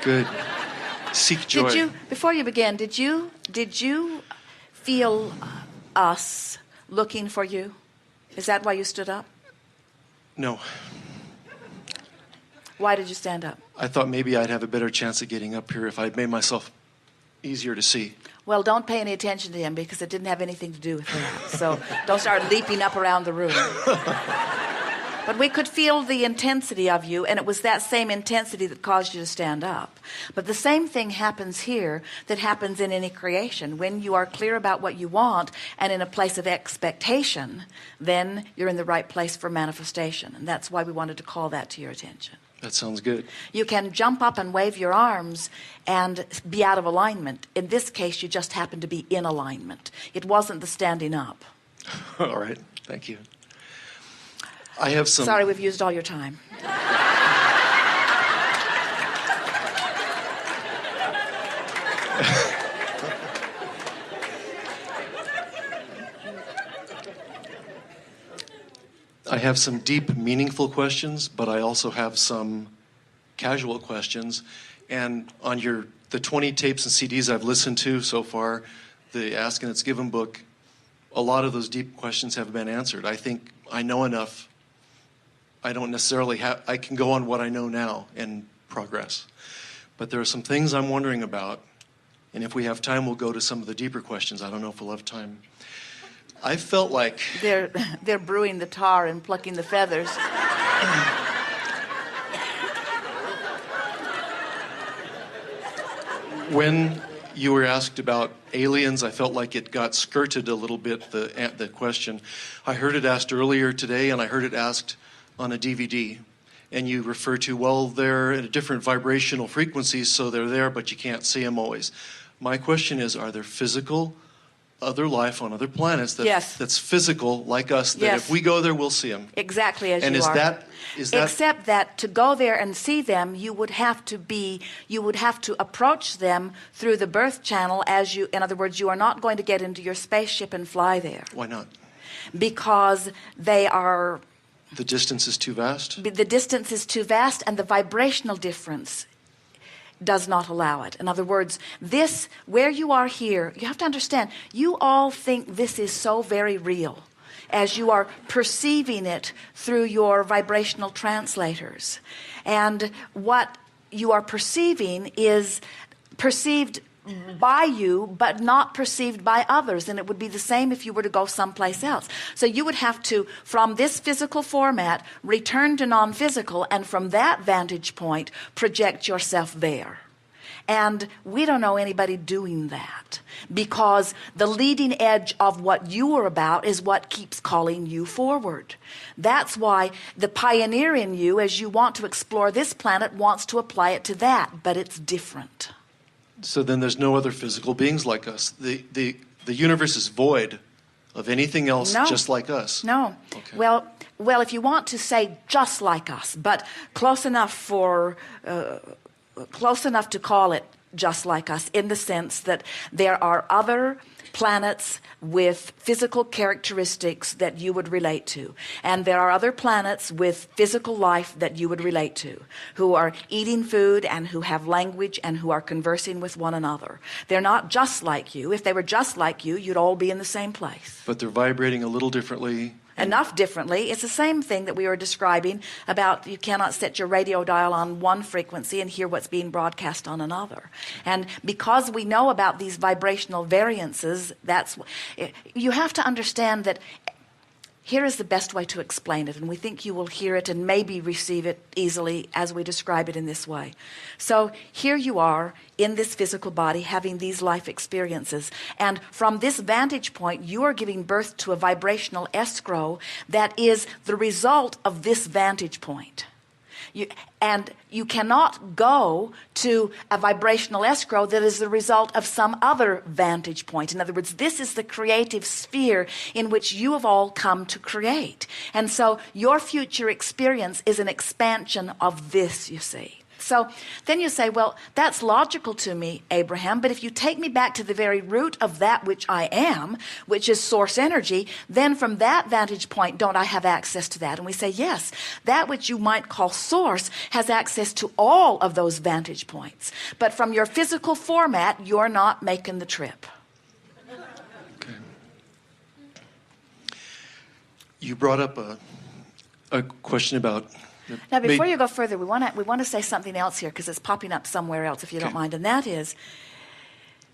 Good. Seek joy. Before you begin, did you feel us looking for you? Is that why you stood up? No. Why did you stand up? I thought maybe I'd have a better chance of getting up here if I'd made myself easier to see. Well, don't pay any attention to him because it didn't have anything to do with that. So don't start leaping up around the room. But we could feel the intensity of you, and it was that same intensity that caused you to stand up. But the same thing happens here that happens in any creation. When you are clear about what you want and in a place of expectation, then you're in the right place for manifestation. And that's why we wanted to call that to your attention. That sounds good. You can jump up and wave your arms and be out of alignment. In this case, you just happen to be in alignment. It wasn't the standing up. All right. Thank you. I have some... Sorry, we've used all your time. I have some deep, meaningful questions, but I also have some casual questions. And on the 20 tapes and CDs I've listened to so far, the Ask and It's Given book, a lot of those deep questions have been answered. I think I know enough. I don't necessarily I can go on what I know now and progress. But there are some things I'm wondering about, and if we have time, we'll go to some of the deeper questions. I don't know if we'll have time. I felt like... They're brewing the tar and plucking the feathers. When you were asked about aliens, I felt like it got skirted a little bit, the question. I heard it asked earlier today, and I heard it asked on a DVD. And you refer to, well, they're at a different vibrational frequencies, so they're there, but you can't see them always. My question is, are there physical other life on other planets that's physical like us, that if we go there, we'll see them? Exactly as and you are. And is that... Except that to go there and see them, you would have to approach them through the birth channel in other words, you are not going to get into your spaceship and fly there. Why not? Because they are... The distance is too vast? The distance is too vast, and the vibrational difference does not allow it. In other words, where you are here, you have to understand, you all think this is so very real as you are perceiving it through your vibrational translators. And what you are perceiving is perceived by you, but not perceived by others. And it would be the same if you were to go someplace else. So you would have to, from this physical format, return to non-physical, and from that vantage point, project yourself there. And we don't know anybody doing that, because the leading edge of what you are about is what keeps calling you forward. That's why the pioneer in you, as you want to explore this planet, wants to apply it to that, but it's different. So then there's no other physical beings like us. The universe is void of anything else just like us. No. Okay. Well, if you want to say just like us, but close enough to call it just like us, in the sense that there are other planets with physical characteristics that you would relate to. And there are other planets with physical life that you would relate to, who are eating food and who have language and who are conversing with one another. They're not just like you. If they were just like you, you'd all be in the same place. But they're vibrating a little differently. Enough differently. It's the same thing that we were describing about you cannot set your radio dial on one frequency and hear what's being broadcast on another. And because we know about these vibrational variances, you have to understand that here is the best way to explain it, and we think you will hear it and maybe receive it easily as we describe it in this way. So here you are in this physical body having these life experiences, and from this vantage point you are giving birth to a vibrational escrow that is the result of this vantage point. And you cannot go to a vibrational escrow that is the result of some other vantage point. In other words, this is the creative sphere in which you have all come to create. And so your future experience is an expansion of this, you see. So then you say, well, that's logical to me, Abraham, but if you take me back to the very root of that which I am, which is source energy, then from that vantage point, don't I have access to that? And we say, yes, that which you might call source has access to all of those vantage points. But from your physical format, you're not making the trip. Okay. You brought up a question about... Now, before you go further, we want to say something else here because it's popping up somewhere else, if you don't mind. And that is,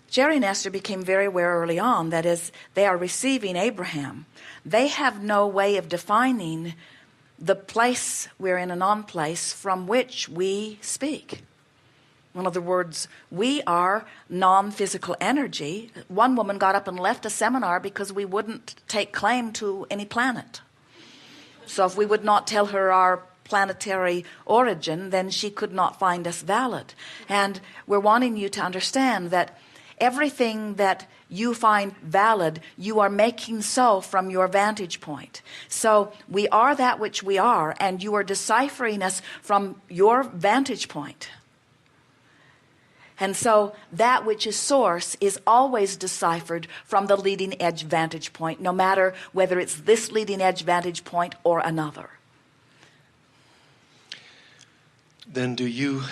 Jerry and Esther became very aware early on that as they are receiving Abraham, they have no way of defining the place we're in a non-place from which we speak. In other words, we are non-physical energy. One woman got up and left a seminar because we wouldn't take claim to any planet. So if we would not tell her our planetary origin, then she could not find us valid. And we're wanting you to understand that everything that you find valid, you are making so from your vantage point. So we are that which we are, and you are deciphering us from your vantage point. And so that which is source is always deciphered from the leading edge vantage point, no matter whether it's this leading edge vantage point or another. Then do you